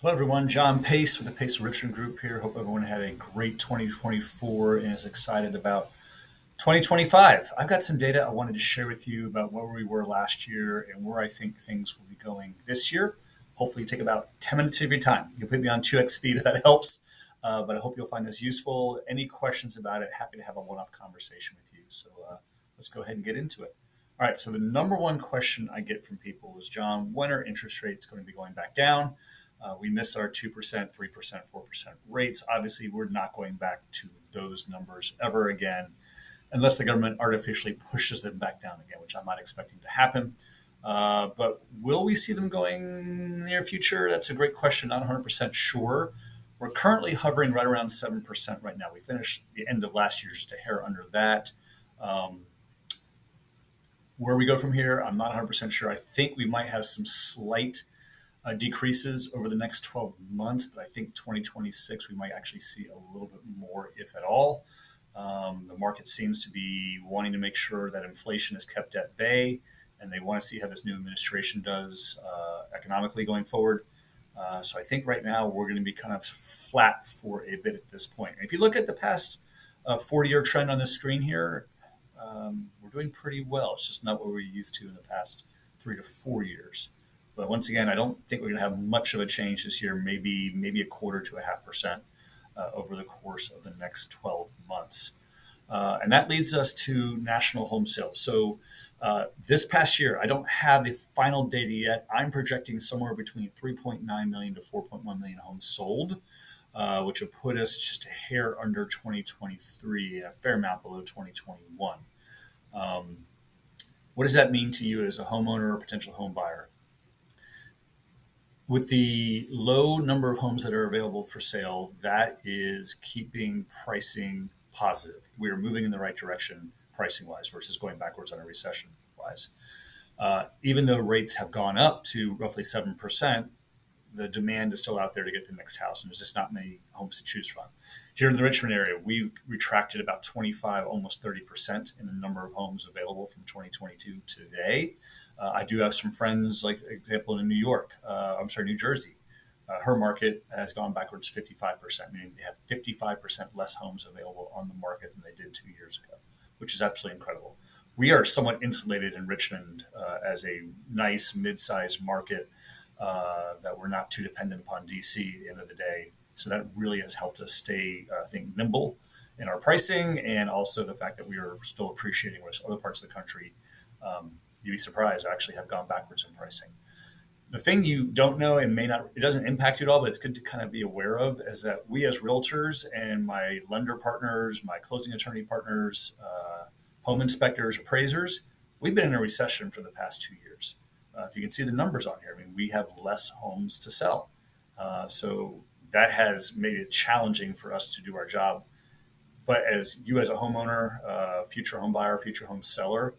Hello, everyone. John Pace with the Pace of Richmond group here. Hope everyone had a great 2024 and is excited about 2025. I've got some data I wanted to share with you about where we were last year and where I think things will be going this year. Hopefully, take about 10 minutes of your time. You'll put me on 2x speed if that helps, but I hope you'll find this useful. Any questions about it, happy to have a one off conversation with you. So let's go ahead and get into it. All right, so the number one question I get from people is, John, when are interest rates going to be going back down? We miss our 2%, 3%, 4% rates. Obviously, we're not going back to those numbers ever again unless the government artificially pushes them back down again, which I'm not expecting to happen. But will we see them going in the near future? That's a great question. Not 100% sure. We're currently hovering right around 7% right now. We finished the end of last year just a hair under that. Um, where we go from here, I'm not 100% sure. I think we might have some slight decreases over the next 12 months, but I think 2026 we might actually see a little bit more, if at all. The market seems to be wanting to make sure that inflation is kept at bay, and they want to see how this new administration does economically going forward. So I think right now we're going to be kind of flat for a bit at this point. And if you look at the past 40-year trend on the screen here, we're doing pretty well. It's just not what we're used to in the past 3 to 4 years. But once again, I don't think we're going to have much of a change this year. Maybe a quarter to a half percent over the course of the next 12 months. And that leads us to national home sales. So this past year, I don't have the final data yet. I'm projecting somewhere between 3.9 million to 4.1 million homes sold, which would put us just a hair under 2023, a fair amount below 2021. Um, what does that mean to you as a homeowner or potential home buyer? With the low number of homes that are available for sale, that is keeping pricing positive. We are moving in the right direction pricing wise versus going backwards on a recession wise. Even though rates have gone up to roughly 7%, the demand is still out there to get the next house, and there's just not many homes to choose from. Here in the Richmond area, we've retracted about 25, almost 30% in the number of homes available from 2022 to today. I do have some friends, like example in New York, I'm sorry, New Jersey. Her market has gone backwards 55%, meaning they have 55% less homes available on the market than they did 2 years ago, which is absolutely incredible. We are somewhat insulated in Richmond as a nice mid-sized market that we're not too dependent upon DC at the end of the day. So that really has helped us stay, I think, nimble in our pricing, and also the fact that we are still appreciating, whereas other parts of the country, you'd be surprised, actually have gone backwards in pricing. The thing you don't know and may not, it doesn't impact you at all, but it's good to kind of be aware of, is that we as realtors and my lender partners, my closing attorney partners, home inspectors, appraisers, we've been in a recession for the past 2 years. If you can see the numbers on here, I mean, we have less homes to sell. So that has made it challenging for us to do our job. But as you, as a homeowner, future home buyer, future home seller,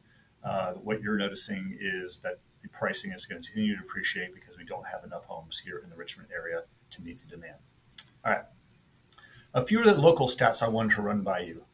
what you're noticing is that the pricing is going to continue to appreciate because we don't have enough homes here in the Richmond area to meet the demand. All right. A few of the local stats I wanted to run by you.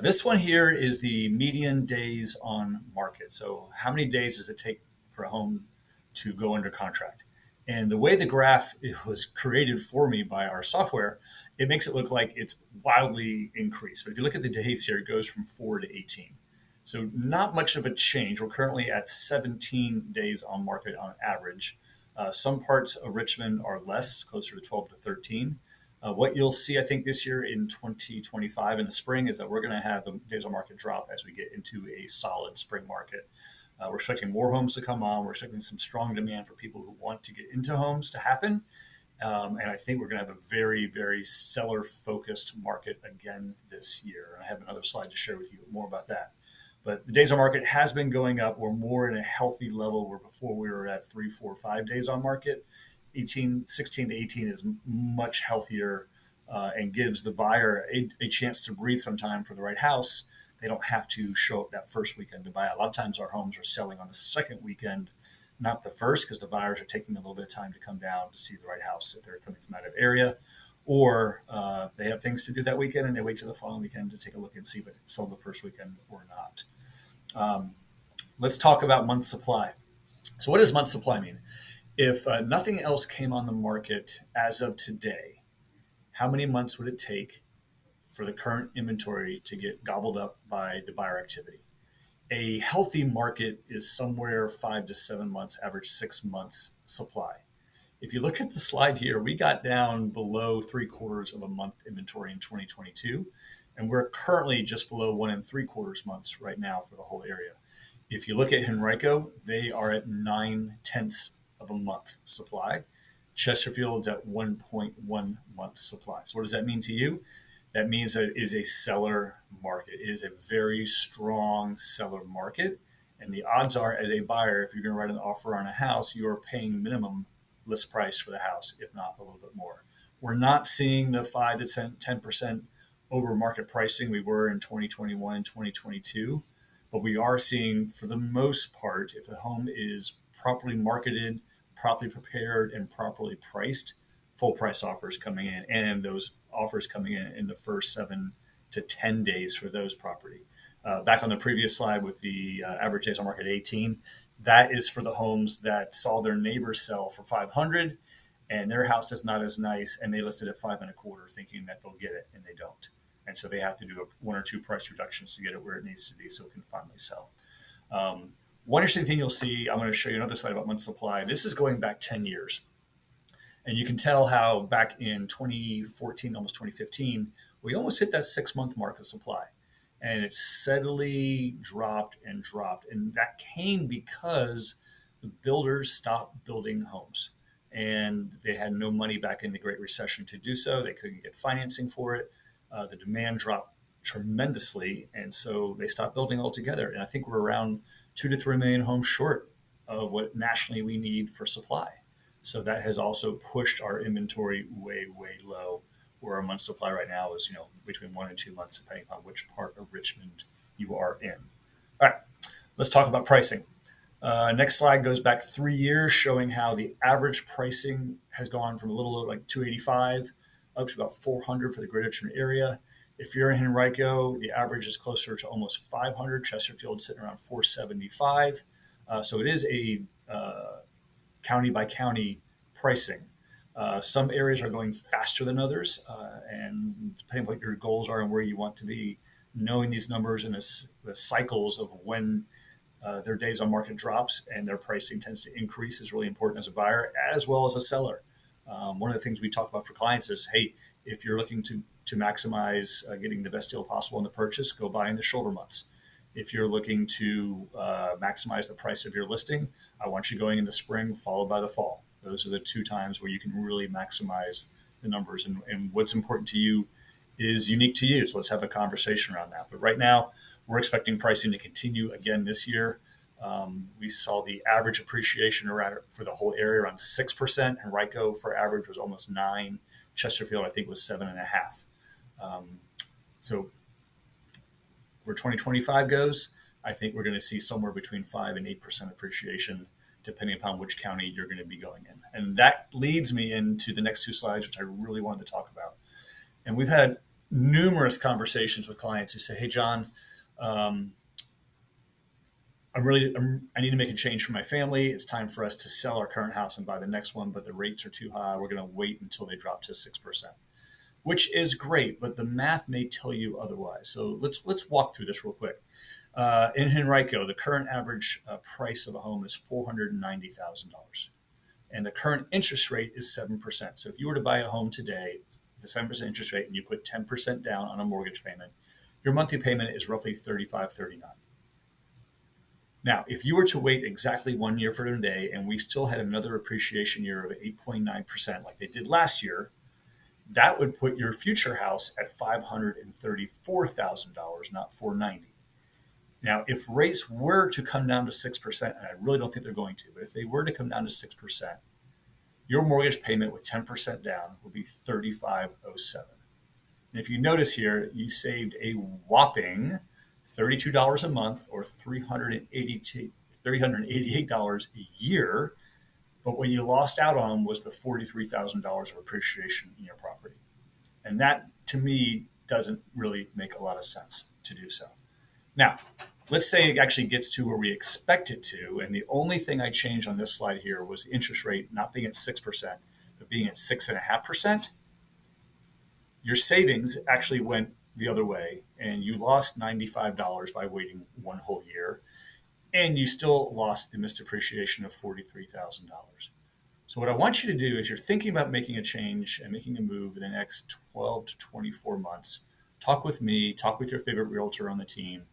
This one here is the median days on market. So, how many days does it take for a home to go under contract? And the way the graph it was created for me by our software, it makes it look like it's wildly increased. But if you look at the days here, it goes from 4 to 18. So, not much of a change. We're currently at 17 days on market on average. Some parts of Richmond are less, closer to 12 to 13. What you'll see, I think, this year in 2025 in the spring is that we're going to have the days on market drop as we get into a solid spring market. We're expecting more homes to come on. We're expecting some strong demand for people who want to get into homes to happen. And I think we're going to have a very, very seller focused market again this year. And I have another slide to share with you more about that. But the days on market has been going up. We're more in a healthy level where before we were at 3, 4, 5 days on market. 16 to 18 is much healthier and gives the buyer a chance to breathe some time for the right house. They don't have to show up that first weekend to buy. A lot of times our homes are selling on the second weekend, not the first, because the buyers are taking a little bit of time to come down to see the right house if they're coming from out of area, or they have things to do that weekend and they wait till the following weekend to take a look and see if it sold the first weekend or not. Let's talk about month supply. So what does month supply mean? If nothing else came on the market as of today, how many months would it take for the current inventory to get gobbled up by the buyer activity? A healthy market is somewhere 5 to 7 months, average 6 months supply. If you look at the slide here, we got down below 3/4 of a month inventory in 2022, and we're currently just below 1 3/4 months right now for the whole area. If you look at Henrico, they are at 9/10 of a month supply. Chesterfield's at 1.1 months supply. So what does that mean to you? That means that it is a seller market. It is a very strong seller market. And the odds are, as a buyer, if you're going to write an offer on a house, you are paying minimum list price for the house, if not a little bit more. We're not seeing the 5 to 10% over market pricing we were in 2021 and 2022, but we are seeing, for the most part, if the home is properly marketed, properly prepared, and properly priced, full price offers coming in, and those offers coming in the first 7 to 10 days for those property. Back on the previous slide with the average days on market 18, that is for the homes that saw their neighbors sell for 500 and their house is not as nice and they listed at 5 1/4 thinking that they'll get it and they don't. And so they have to do one or two price reductions to get it where it needs to be so it can finally sell. One interesting thing you'll see, I'm going to show you another slide about month supply. This is going back 10 years. And you can tell how back in 2014, almost 2015, we almost hit that 6 month mark of supply. And it steadily dropped and dropped. And that came because the builders stopped building homes. And they had no money back in the Great Recession to do so. They couldn't get financing for it. The demand dropped tremendously. And so they stopped building altogether. And I think we're around 2 to 3 million homes short of what nationally we need for supply. So that has also pushed our inventory way, way low, where our month supply right now is, between 1 and 2 months, depending on which part of Richmond you are in. All right, let's talk about pricing. Next slide goes back 3 years, showing how the average pricing has gone from a little over like 285 up to about 400 for the Greater Richmond area. If you're in Henrico, the average is closer to almost 500. Chesterfield sitting around 475. So it is a county by county pricing. Some areas are going faster than others, and depending on what your goals are and where you want to be, knowing these numbers and the cycles of when their days on market drops and their pricing tends to increase is really important as a buyer as well as a seller. One of the things we talk about for clients is, hey, if you're looking to maximize getting the best deal possible in the purchase, go buy in the shoulder months. If you're looking to maximize the price of your listing, I want you going in the spring followed by the fall. Those are the two times where you can really maximize the numbers. And what's important to you is unique to you. So let's have a conversation around that. But right now, we're expecting pricing to continue again this year. We saw the average appreciation around for the whole area around 6%. Henrico for average was almost 9. Chesterfield, I think, was 7.5. So where 2025 goes, I think we're going to see somewhere between 5 and 8% appreciation, depending upon which county you're going to be going in. And that leads me into the next two slides, which I really wanted to talk about. And we've had numerous conversations with clients who say, hey, John, I need to make a change for my family. It's time for us to sell our current house and buy the next one, but the rates are too high. We're going to wait until they drop to 6%, which is great, but the math may tell you otherwise. So let's walk through this real quick. In Henrico, the current average price of a home is $490,000, and the current interest rate is 7%. So if you were to buy a home today, the 7% interest rate, and you put 10% down on a mortgage payment, your monthly payment is roughly $35.39. Now, if you were to wait exactly 1 year from today, and we still had another appreciation year of 8.9%, like they did last year, that would put your future house at $534,000, not $490,000. Now, if rates were to come down to 6%, and I really don't think they're going to, but if they were to come down to 6%, your mortgage payment with 10% down would be $3507. And if you notice here, you saved a whopping $32 a month or $388 a year. But what you lost out on was the $43,000 of appreciation in your property. And that, to me, doesn't really make a lot of sense to do so. Now, let's say it actually gets to where we expect it to, and the only thing I changed on this slide here was interest rate not being at 6%, but being at 6.5%. Your savings actually went the other way, and you lost $95 by waiting one whole year, and you still lost the missed appreciation of $43,000. So what I want you to do is you're thinking about making a change and making a move in the next 12 to 24 months. Talk with me, talk with your favorite realtor on the team,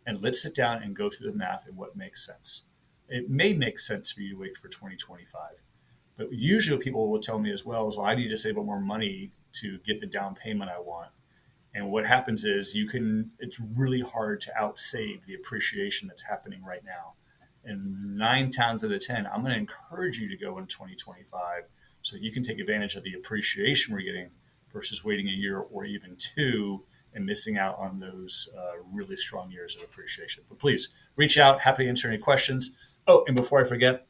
and let's sit down and go through the math and what makes sense. It may make sense for you to wait for 2025, but usually people will tell me as well is, well, I need to save up more money to get the down payment I want. And what happens is it's really hard to outsave the appreciation that's happening right now. And 9 times out of 10, I'm going to encourage you to go in 2025 so you can take advantage of the appreciation we're getting versus waiting a year or even two and missing out on those really strong years of appreciation. But please reach out. Happy to answer any questions. Oh, and before I forget,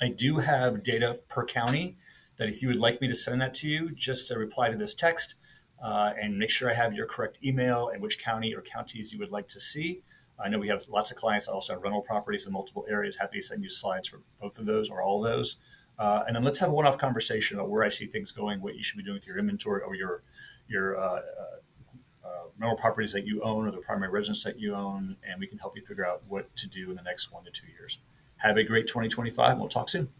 I do have data per county that if you would like me to send that to you, just reply to this text and make sure I have your correct email and which county or counties you would like to see. I know we have lots of clients that also have rental properties in multiple areas. Happy to send you slides for both of those or all of those. And then let's have a one-off conversation about where I see things going, what you should be doing with your inventory or your rental properties that you own or the primary residence that you own, and we can help you figure out what to do in the next 1 to 2 years. Have a great 2025, and we'll talk soon.